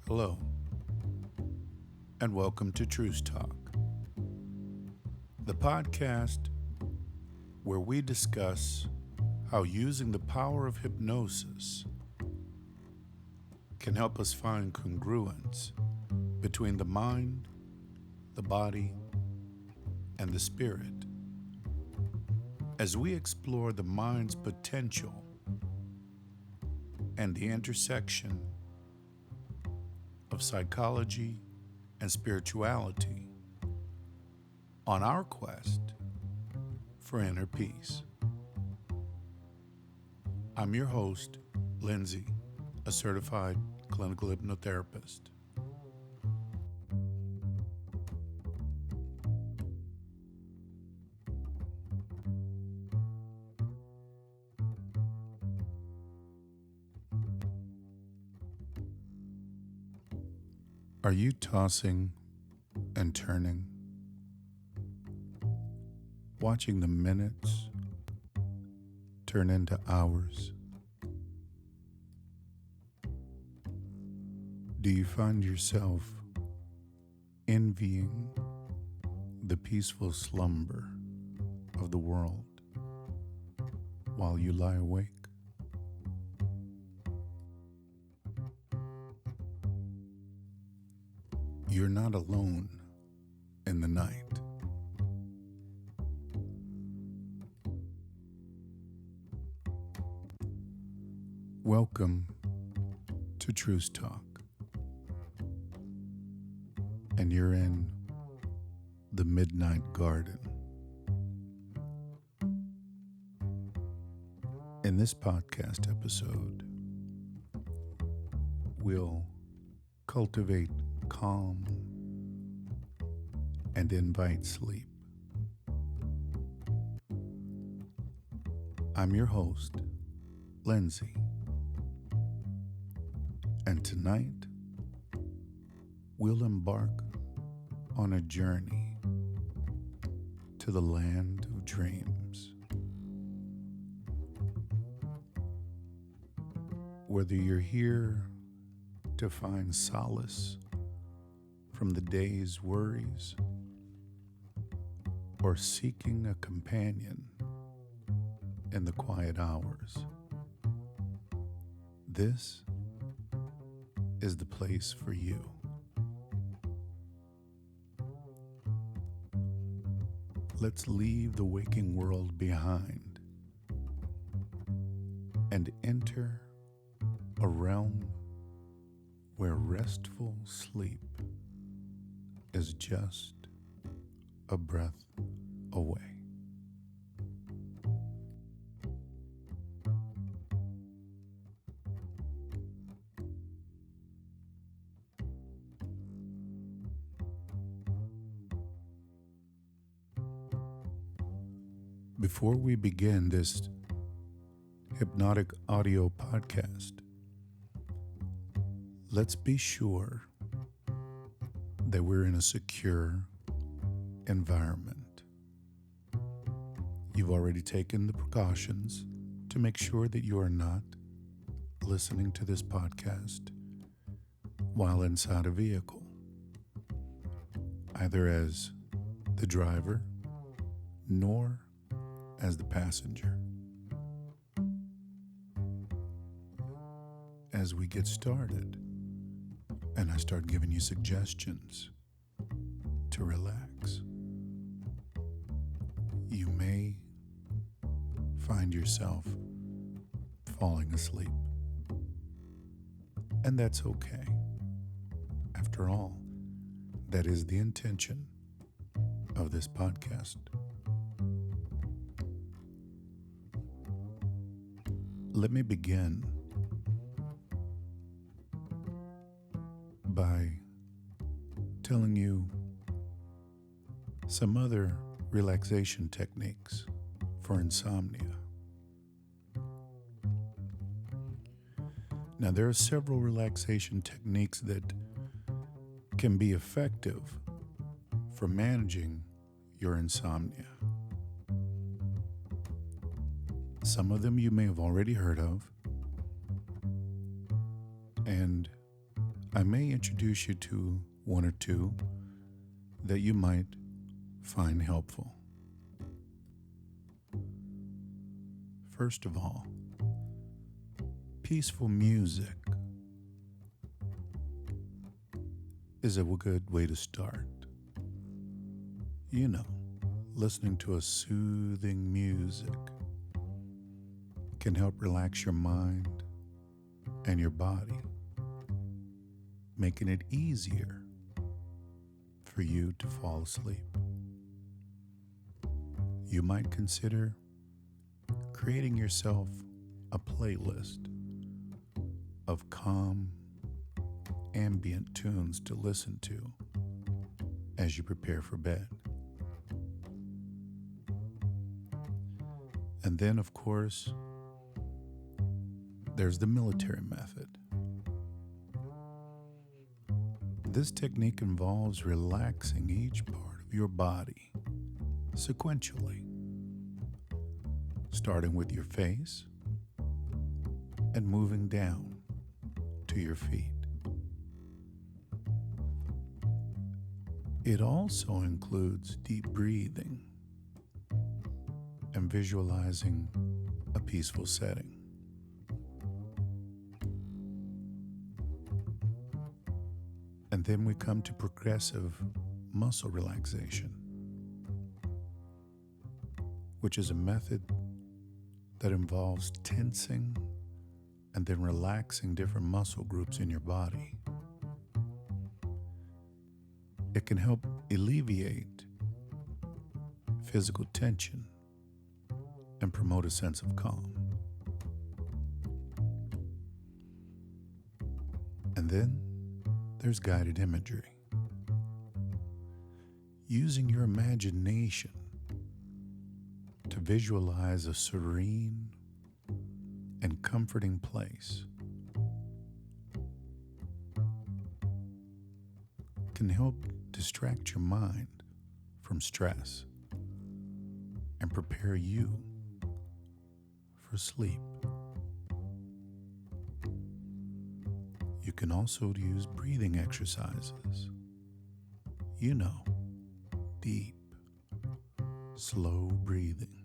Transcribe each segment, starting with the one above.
Hello, and welcome to Truth Talk, the podcast where we discuss how using the power of hypnosis can help us find congruence between the mind, the body, and the spirit as we explore the mind's potential and the intersection of psychology and spirituality on our quest for inner peace. I'm your host, Lindsay, a certified clinical hypnotherapist. Are you tossing and turning, watching the minutes turn into hours? Do you find yourself envying the peaceful slumber of the world while you lie awake? You're not alone in the night. Welcome to Truth Talk, and you're in the Midnight Garden. In this podcast episode, we'll cultivate calm and invite sleep. I'm your host, Lindsay, and tonight we'll embark on a journey to the land of dreams. Whether you're here to find solace from the day's worries, or seeking a companion in the quiet hours, this is the place for you. Let's leave the waking world behind and enter a realm where restful sleep is just a breath away. Before we begin this hypnotic audio podcast, let's be sure that we're in a secure environment. You've already taken the precautions to make sure that you are not listening to this podcast while inside a vehicle, either as the driver nor as the passenger. As we get started, and I start giving you suggestions to relax, you may find yourself falling asleep. And that's okay. After all, that is the intention of this podcast. Let me begin by telling you some other relaxation techniques for insomnia. Now, there are several relaxation techniques that can be effective for managing your insomnia. Some of them you may have already heard of, and I may introduce you to one or two that you might find helpful. First of all, peaceful music is a good way to start. You know, listening to a soothing music can help relax your mind and your body, making it easier for you to fall asleep. You might consider creating yourself a playlist of calm, ambient tunes to listen to as you prepare for bed. And then, of course, there's the military method. This technique involves relaxing each part of your body sequentially, starting with your face and moving down to your feet. It also includes deep breathing and visualizing a peaceful setting. And then we come to progressive muscle relaxation, which is a method that involves tensing and then relaxing different muscle groups in your body. It can help alleviate physical tension and promote a sense of calm. And then there's guided imagery. Using your imagination to visualize a serene and comforting place can help distract your mind from stress and prepare you for sleep. You can also use breathing exercises. You know, deep, slow breathing.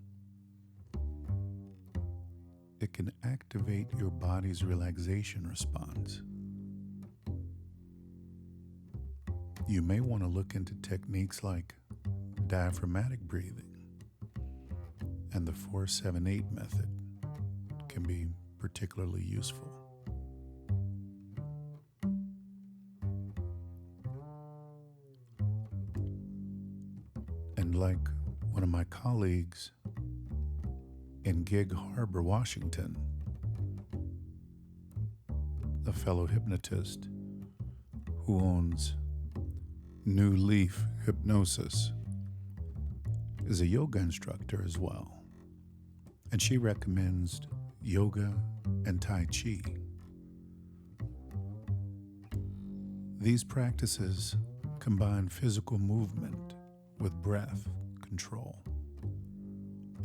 It can activate your body's relaxation response. You may want to look into techniques like diaphragmatic breathing, and the 4-7-8 method can be particularly useful. And like one of my colleagues in Gig Harbor, Washington, a fellow hypnotist who owns New Leaf Hypnosis, is a yoga instructor as well, and she recommends yoga and Tai Chi. These practices combine physical movement with breath control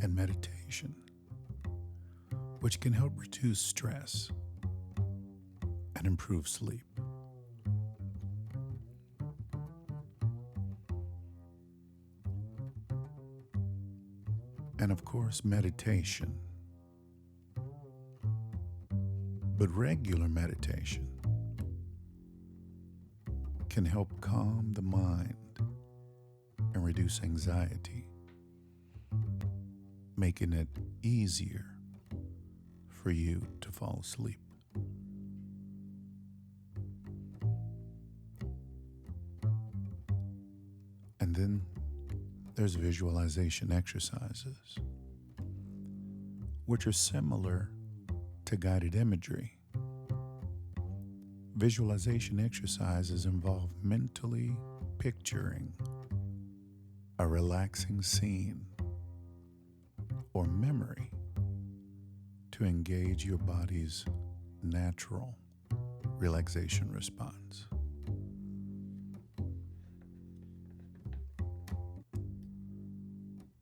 and meditation, which can help reduce stress and improve sleep. And of course, meditation. But regular meditation can help calm the mind and reduce anxiety, making it easier for you to fall asleep. And then there's visualization exercises, which are similar to guided imagery. Visualization exercises involve mentally picturing a relaxing scene or memory to engage your body's natural relaxation response.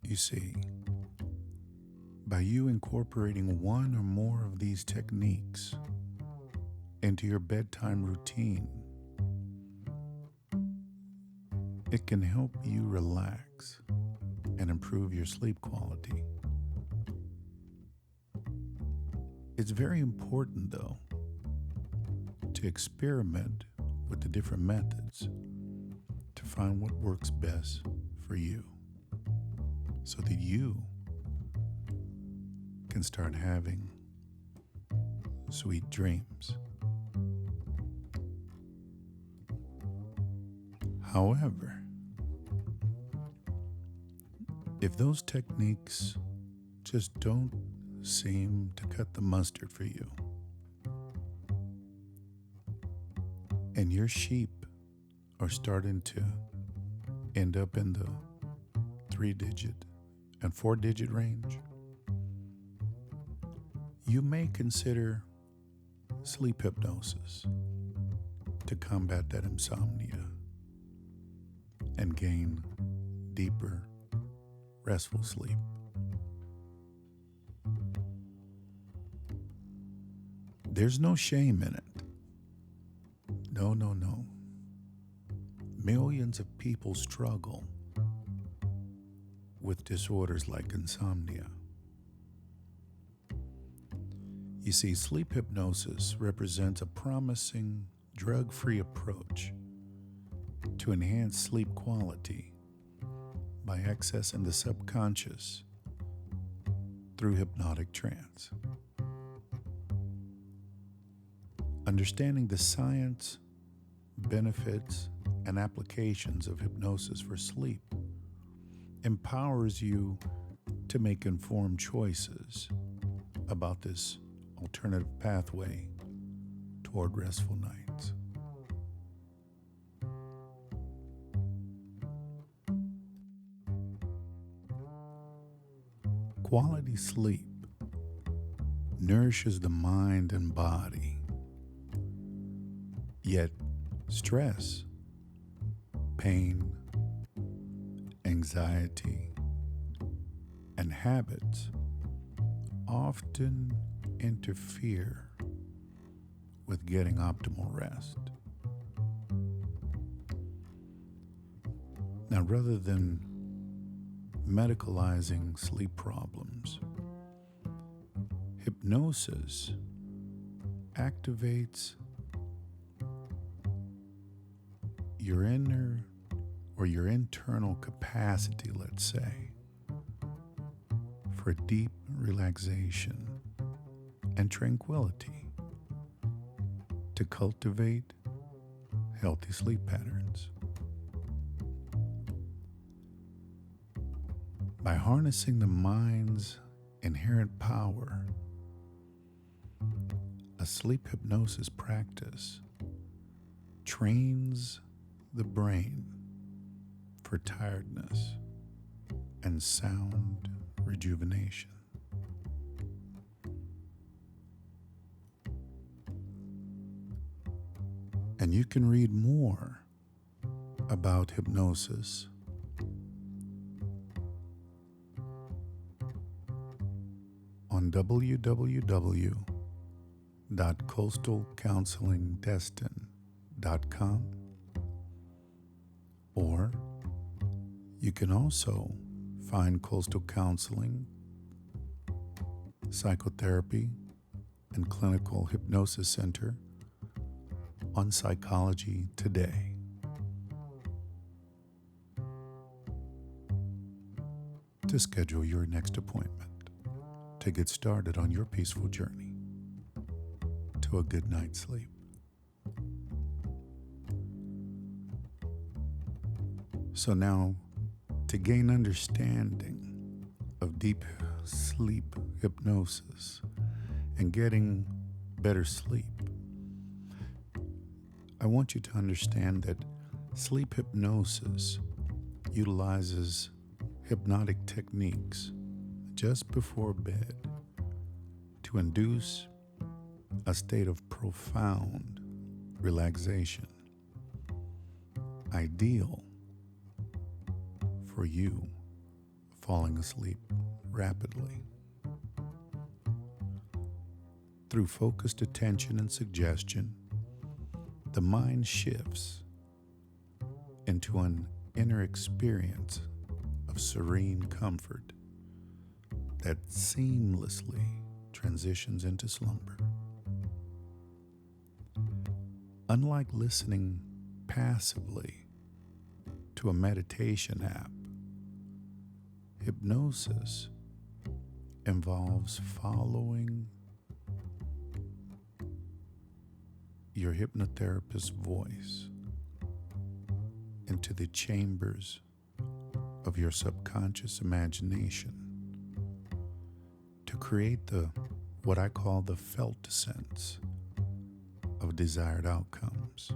You see, by you incorporating one or more of these techniques into your bedtime routine It can help you relax and improve your sleep quality. It's very important, though, to experiment with the different methods to find what works best for you so that you can start having sweet dreams. However, if those techniques just don't seem to cut the mustard for you, and your sheep are starting to end up in the 3-digit and 4-digit range, you may consider sleep hypnosis to combat that insomnia and gain deeper, restful sleep. There's no shame in it. No. Millions of people struggle with disorders like insomnia. You see, sleep hypnosis represents a promising drug-free approach to enhance sleep quality by accessing the subconscious through hypnotic trance. Understanding the science, benefits, and applications of hypnosis for sleep empowers you to make informed choices about this alternative pathway toward restful nights. Quality sleep nourishes the mind and body, yet stress, pain, anxiety, and habits often interfere with getting optimal rest. Now, rather than medicalizing sleep problems, hypnosis activates your inner or your internal capacity, let's say, for deep relaxation and tranquility to cultivate healthy sleep patterns. By harnessing the mind's inherent power, a sleep hypnosis practice trains the brain for tiredness and sound rejuvenation. And you can read more about hypnosis on www.coastalcounselingdestin.com, or you can also find Coastal Counseling, Psychotherapy, and Clinical Hypnosis Center on Psychology Today. To schedule your next appointment to get started on your peaceful journey to a good night's sleep. So now, to gain understanding of deep sleep hypnosis and getting better sleep, I want you to understand that sleep hypnosis utilizes hypnotic techniques just before bed to induce a state of profound relaxation, ideal for you falling asleep rapidly. Through focused attention and suggestion, the mind shifts into an inner experience of serene comfort that seamlessly transitions into slumber. Unlike listening passively to a meditation app, hypnosis involves following your hypnotherapist's voice into the chambers of your subconscious imagination to create what I call the felt sense of desired outcomes.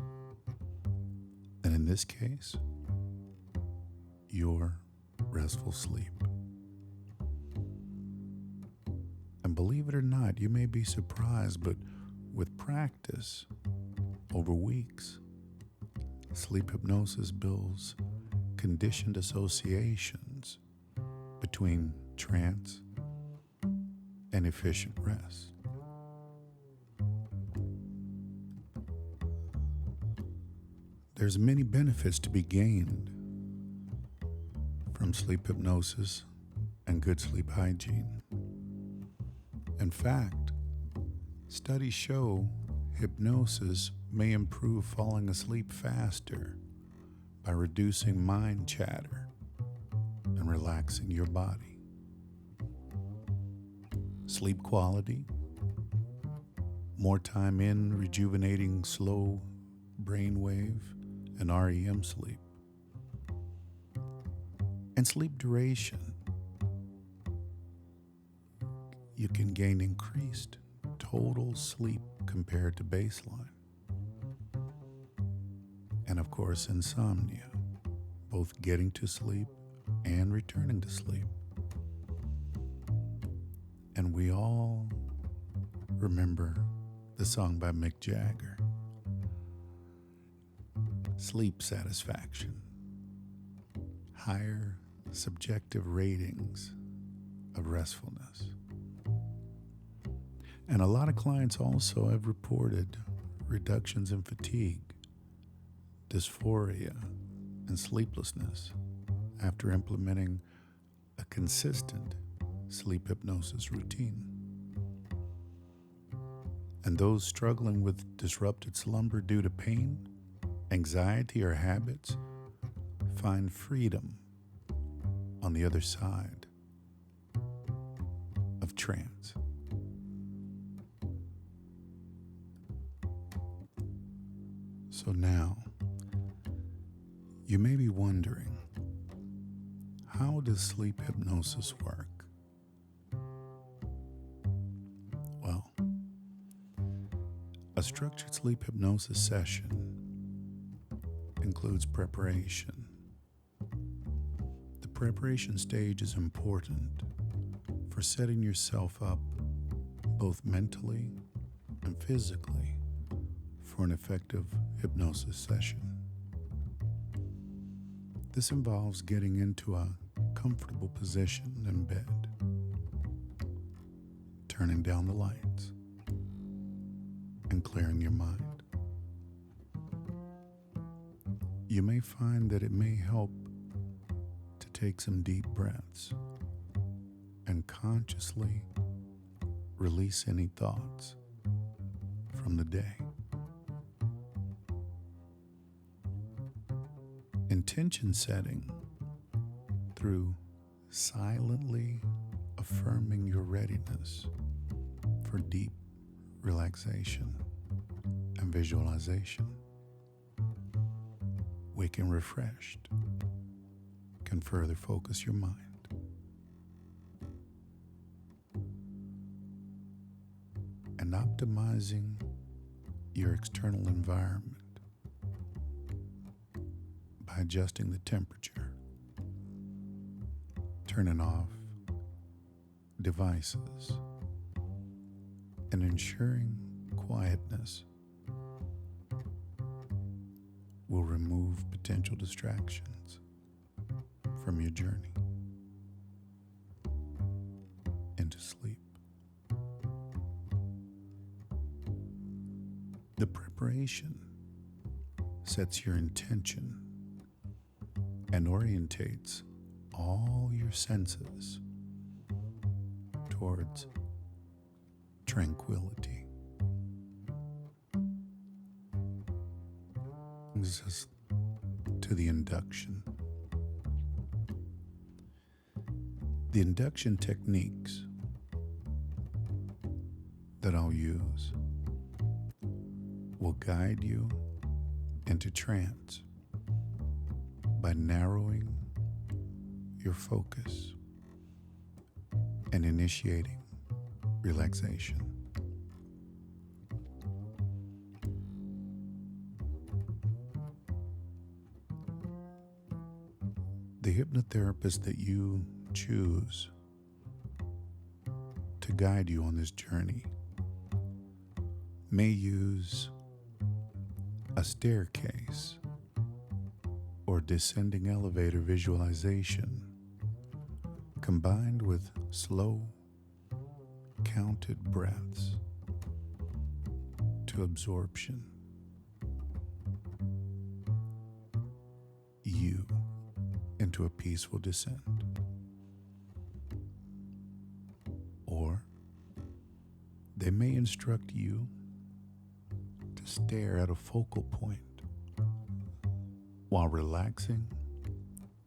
And in this case, your restful sleep. And believe it or not, you may be surprised, but with practice over weeks, sleep hypnosis builds conditioned associations between trance and efficient rest. There's many benefits to be gained from sleep hypnosis and good sleep hygiene. In fact, studies show hypnosis may improve falling asleep faster by reducing mind chatter and relaxing your body. Sleep quality, more time in rejuvenating slow brainwave and REM sleep, and sleep duration. You can gain increased total sleep compared to baseline. And of course, insomnia, both getting to sleep and returning to sleep. And we all remember the song by Mick Jagger, Sleep Satisfaction, higher subjective ratings of restfulness. And a lot of clients also have reported reductions in fatigue, dysphoria, and sleeplessness after implementing a consistent sleep hypnosis routine. And those struggling with disrupted slumber due to pain, anxiety, or habits find freedom on the other side of trance. So now, you may be wondering, how does sleep hypnosis work? Well, a structured sleep hypnosis session includes preparation. The preparation stage is important for setting yourself up both mentally and physically for an effective hypnosis session. This involves getting into a comfortable position in bed, turning down the lights, and clearing your mind. You may find that it may help to take some deep breaths and consciously release any thoughts from the day. Intention setting through silently affirming your readiness for deep relaxation and visualization. Waking refreshed can further focus your mind. And optimizing your external environment by adjusting the temperature, turning off devices, and ensuring quietness will remove potential distractions from your journey into sleep. The preparation sets your intention and orientates all your senses towards tranquility. Brings us to the induction. The induction techniques that I'll use will guide you into trance by narrowing your focus and initiating relaxation. The hypnotherapist that you choose to guide you on this journey may use a staircase or descending elevator visualization combined with slow, counted breaths to absorption. You into a peaceful descent. Or they may instruct you to stare at a focal point while relaxing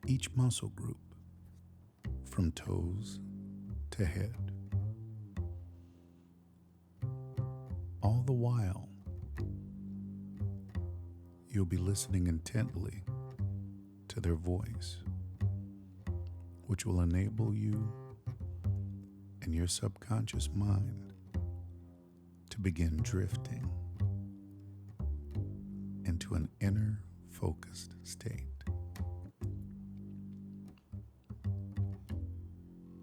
each muscle group from toes to head. All the while, you'll be listening intently to their voice, which will enable you and your subconscious mind to begin drifting into an inner focused state.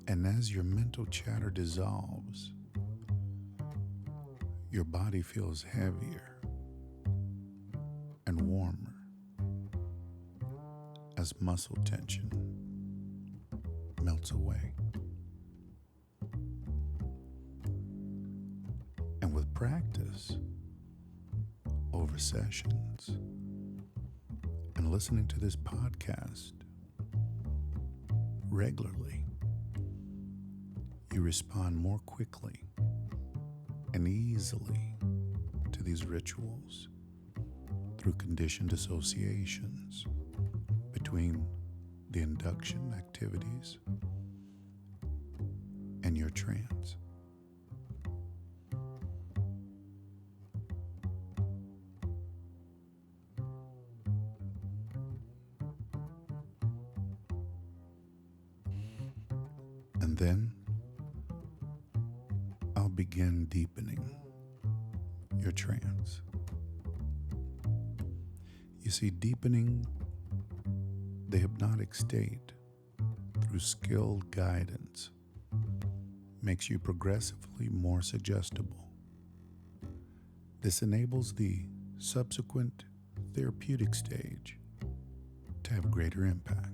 And as your mental chatter dissolves, your body feels heavier and warmer as muscle tension melts away. And with practice over sessions and listening to this podcast regularly, you respond more quickly and easily to these rituals through conditioned associations between the induction activities and your trance. And then I'll begin deepening your trance. You see, deepening the hypnotic state through skilled guidance makes you progressively more suggestible. This enables the subsequent therapeutic stage to have greater impact.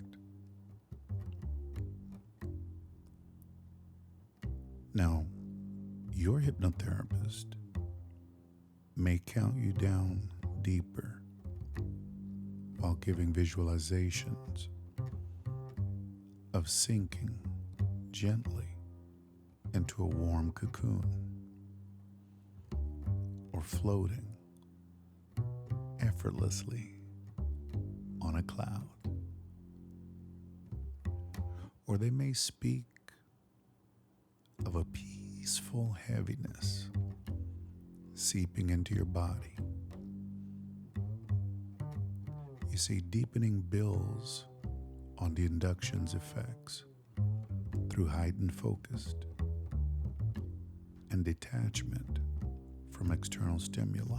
Now, your hypnotherapist may count you down deeper while giving visualizations of sinking gently into a warm cocoon or floating effortlessly on a cloud. Or they may speak of a peaceful heaviness seeping into your body. You see, deepening builds on the induction's effects through heightened focus and detachment from external stimuli.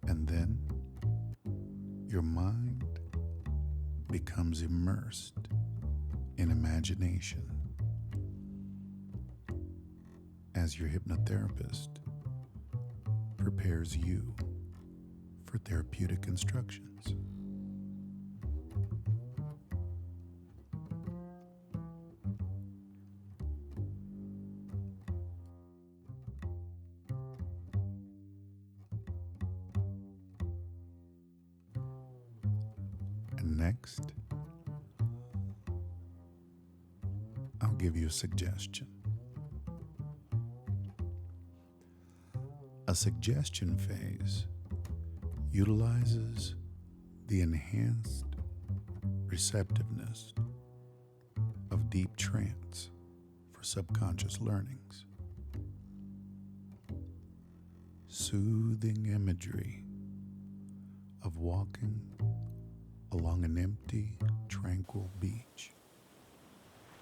And then your mind becomes immersed in imagination as your hypnotherapist prepares you for therapeutic instructions. And next, I'll give you a suggestion. A suggestion phase utilizes the enhanced receptiveness of deep trance for subconscious learnings. Soothing imagery of walking along an empty, tranquil beach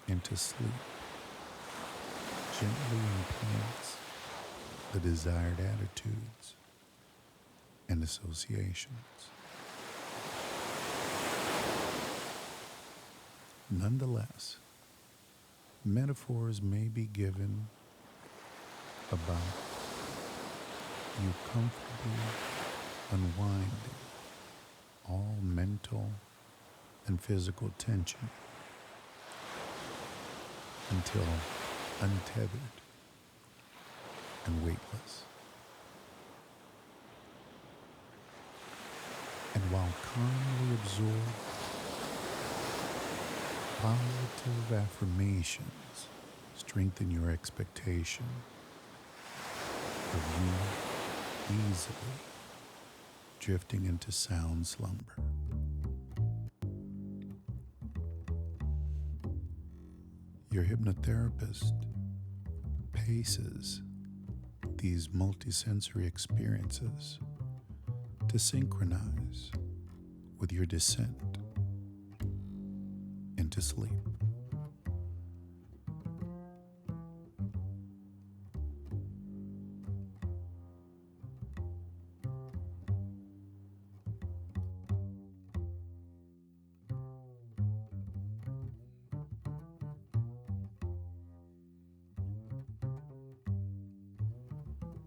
into sleep gently implants the desired attitudes and associations. Nonetheless, metaphors may be given about you comfortably unwinding all mental and physical tension until untethered and weightless. And while calmly absorb positive affirmations, strengthen your expectation of you easily drifting into sound slumber. Your hypnotherapist paces these multisensory experiences to synchronize with your descent into sleep.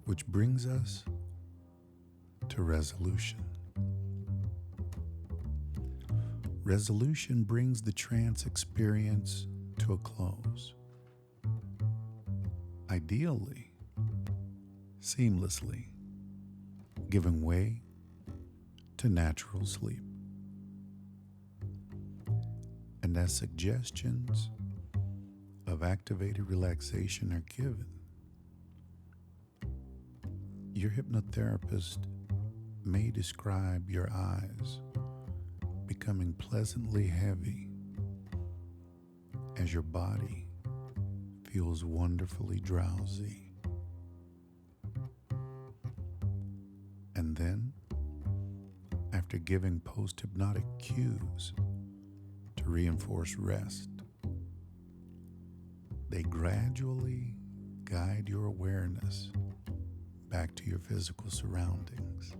Which brings us to resolution. Resolution brings the trance experience to a close. Ideally, seamlessly, giving way to natural sleep. And as suggestions of activated relaxation are given, your hypnotherapist may describe your eyes becoming pleasantly heavy as your body feels wonderfully drowsy. And then, after giving post-hypnotic cues to reinforce rest, they gradually guide your awareness back to your physical surroundings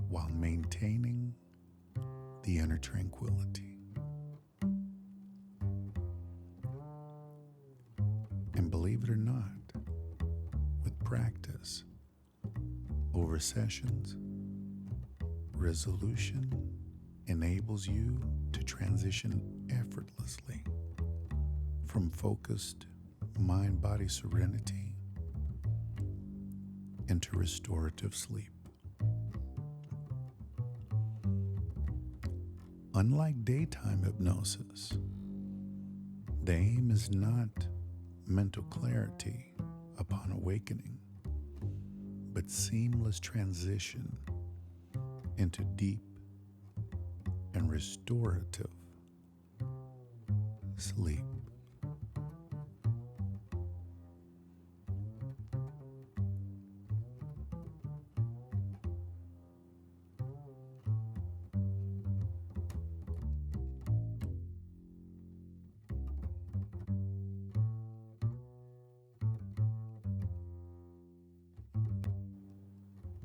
while maintaining the inner tranquility. And believe it or not, with practice over sessions, resolution enables you to transition effortlessly from focused mind-body serenity into restorative sleep. Unlike daytime hypnosis, the aim is not mental clarity upon awakening, but seamless transition into deep and restorative sleep.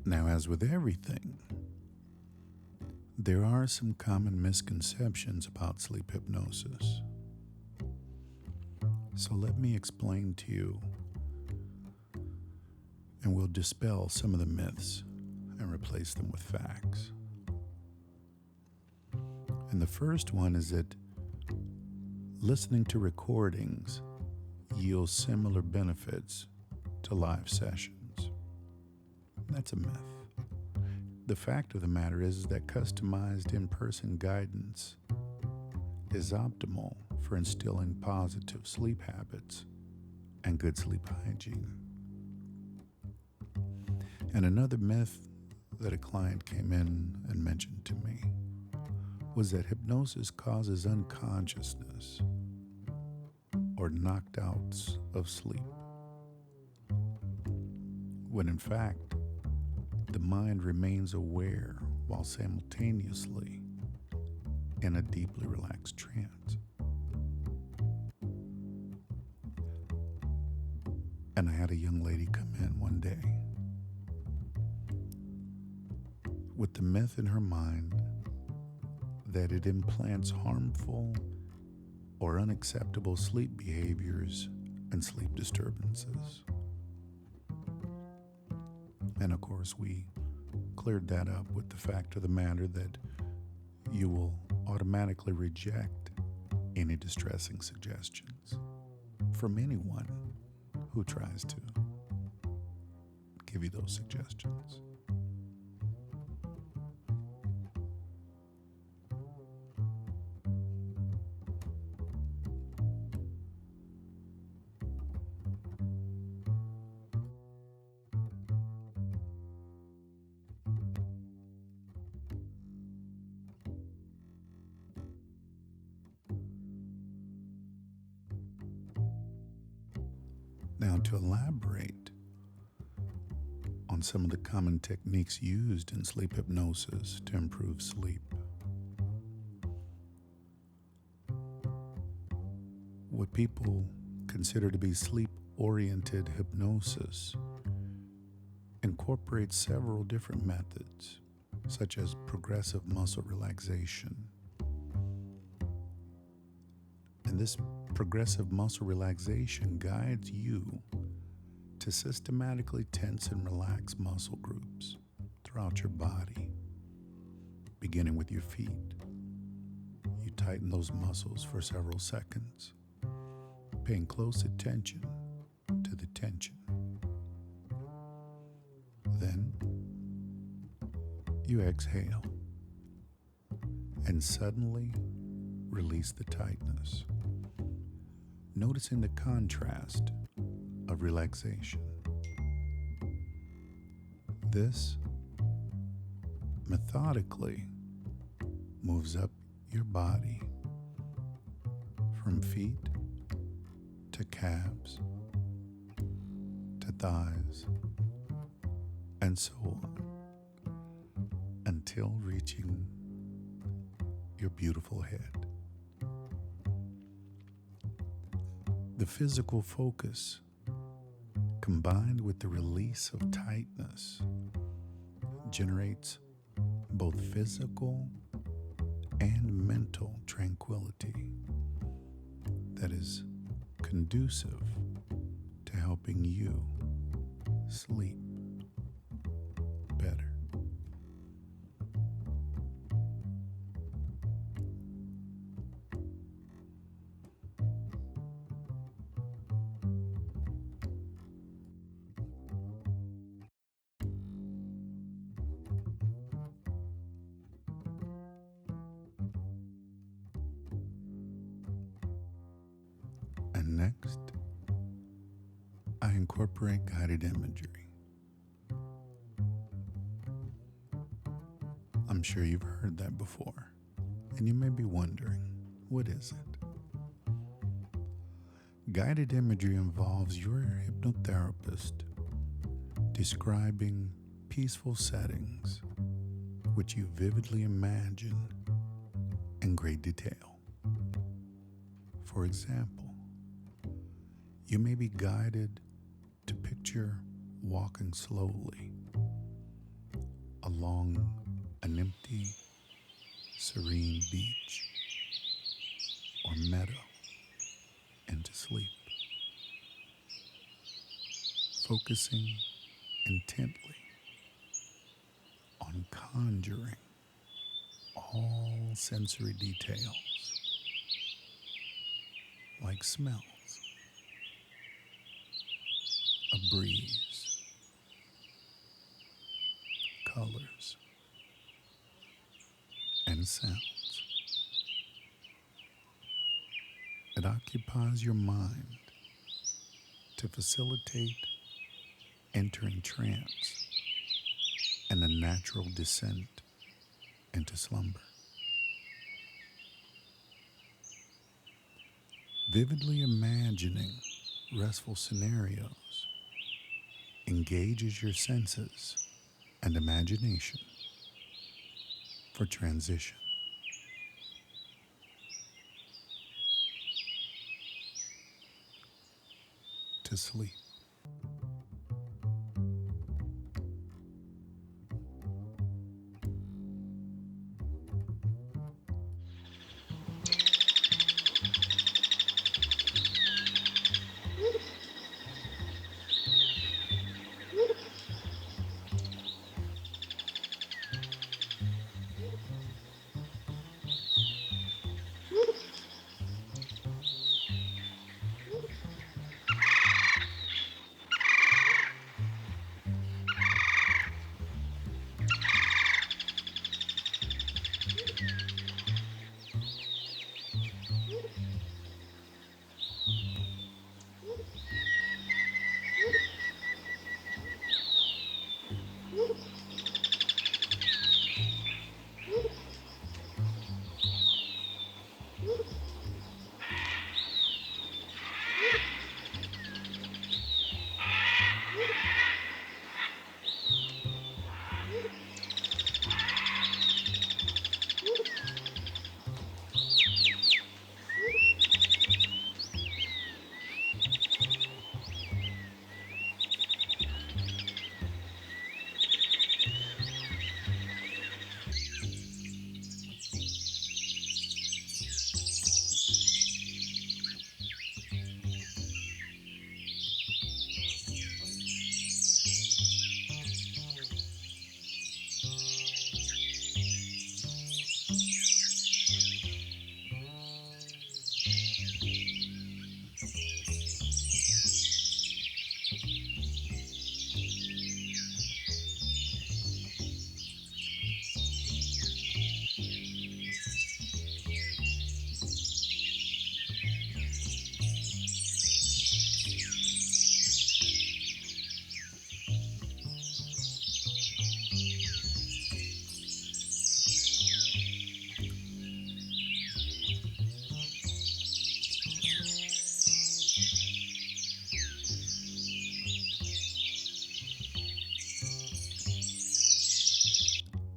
Now, as with everything, there are some common misconceptions about sleep hypnosis. So let me explain to you, and we'll dispel some of the myths and replace them with facts. And the first one is that listening to recordings yields similar benefits to live sessions. That's a myth. The fact of the matter is that customized in-person guidance is optimal for instilling positive sleep habits and good sleep hygiene. And another myth that a client came in and mentioned to me was that hypnosis causes unconsciousness or knocked outs of sleep, when in fact, the mind remains aware while simultaneously in a deeply relaxed trance. And I had a young lady come in one day with the myth in her mind that it implants harmful or unacceptable sleep behaviors and sleep disturbances. And of course, we cleared that up with the fact of the matter that you will automatically reject any distressing suggestions from anyone who tries to give you those suggestions. Now, to elaborate on some of the common techniques used in sleep hypnosis to improve sleep, what people consider to be sleep-oriented hypnosis incorporates several different methods, such as progressive muscle relaxation. And this progressive muscle relaxation guides you to systematically tense and relax muscle groups throughout your body, beginning with your feet. You tighten those muscles for several seconds, paying close attention to the tension. Then you exhale and suddenly release the tightness, noticing the contrast of relaxation. This methodically moves up your body from feet to calves to thighs and so on until reaching your beautiful head. The physical focus, combined with the release of tightness, generates both physical and mental tranquility that is conducive to helping you sleep better. And next, I incorporate guided imagery. I'm sure you've heard that before, and you may be wondering, what is it? Guided imagery involves your hypnotherapist describing peaceful settings which you vividly imagine in great detail. For example, you may be guided to picture walking slowly along an empty, serene beach or meadow into sleep, focusing intently on conjuring all sensory details like smells, a breeze, colors, and sounds. It occupies your mind to facilitate entering trance and a natural descent into slumber. Vividly imagining restful scenarios engages your senses and imagination for transition. To sleep.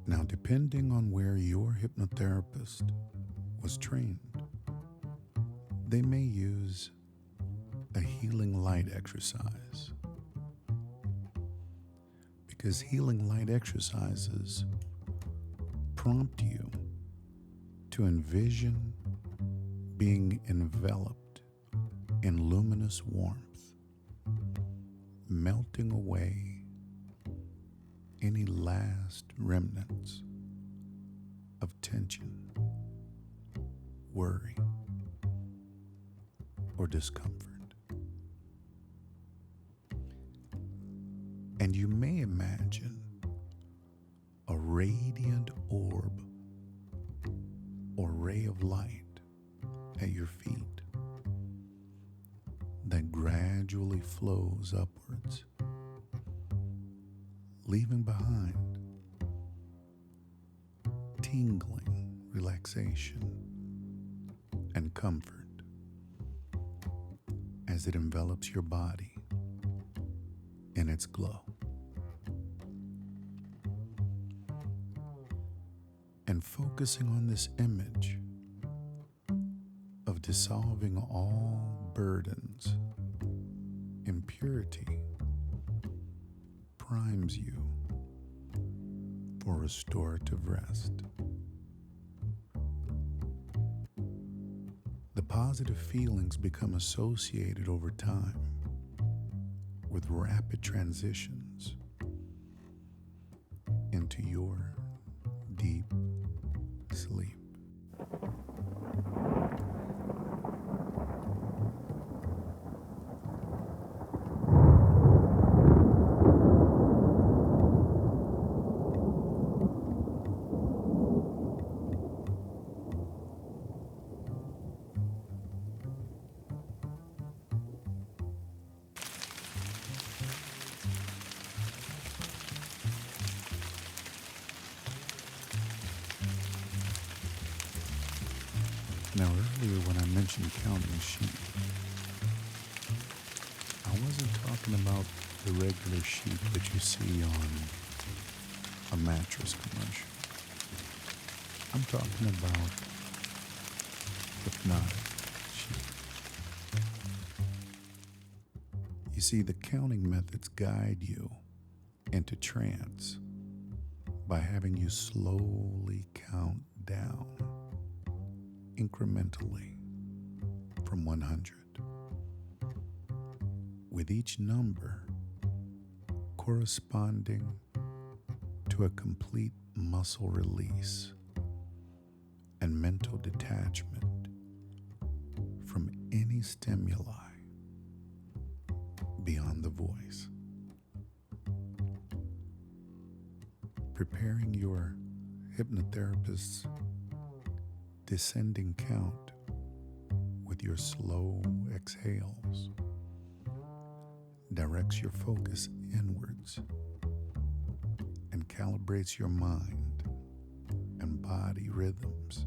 Now, depending on where your hypnotherapist was trained, they may use a healing light exercise, because healing light exercises prompt you to envision being enveloped in luminous warmth, melting away any last remnants of tension, worry, or discomfort. And you may imagine a radiant orb or ray of light at your feet that gradually flows upwards, leaving behind tingling relaxation and comfort as it envelops your body in its glow. And focusing on this image of dissolving all burdens, impurity primes you for restorative rest. The positive feelings become associated over time with rapid transitions into your deep sleep. Now, earlier when I mentioned counting sheep, I wasn't talking about the regular sheep that you see on a mattress commercial. I'm talking about hypnotic sheep. You see, the counting methods guide you into trance by having you slowly count down incrementally from 100, with each number corresponding to a complete muscle release and mental detachment from any stimuli beyond the voice. Preparing your hypnotherapist's descending count with your slow exhales directs your focus inwards and calibrates your mind and body rhythms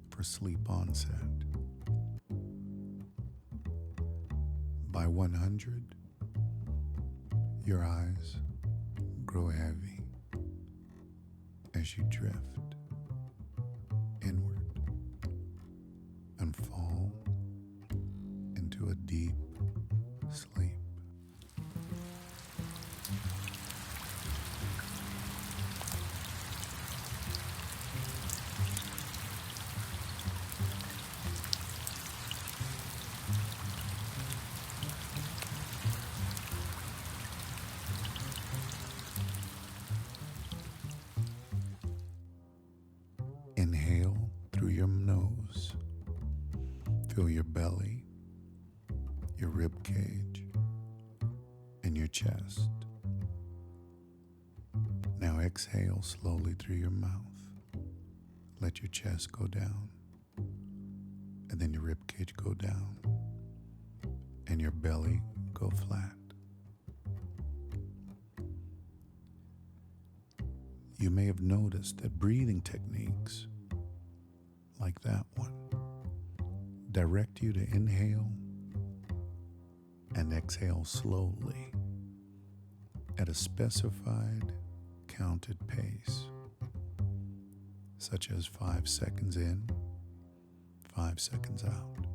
for sleep onset. By 100, your eyes grow heavy as you drift inward and fall into a deep sleep. Inhale through your nose. Feel your belly, your rib cage, and your chest. Now exhale slowly through your mouth. Let your chest go down, and then your rib cage go down, and your belly go flat. You may have noticed that breathing techniques like that one direct you to inhale and exhale slowly at a specified counted pace, such as 5 seconds in, 5 seconds out.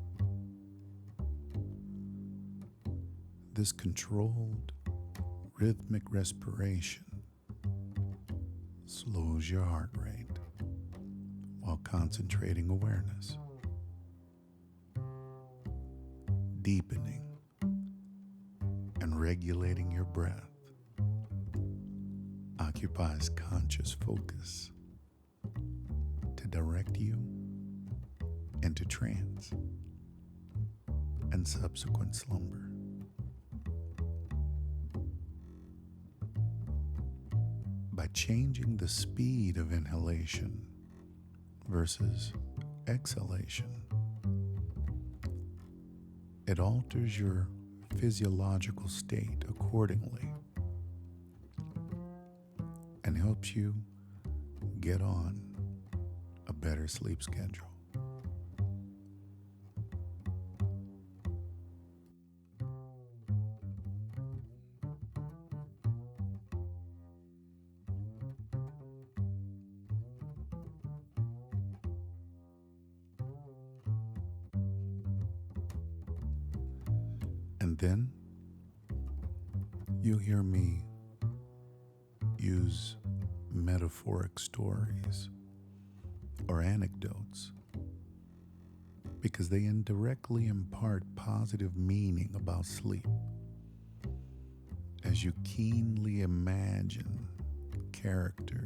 This controlled, rhythmic respiration slows your heart rate while concentrating awareness, deepening and regulating your breath, occupies conscious focus to direct you into trance and subsequent slumber. By changing the speed of inhalation versus exhalation, it alters your physiological state accordingly and helps you get on a better sleep schedule. And then you'll hear me use metaphoric stories or anecdotes because they indirectly impart positive meaning about sleep as you keenly imagine characters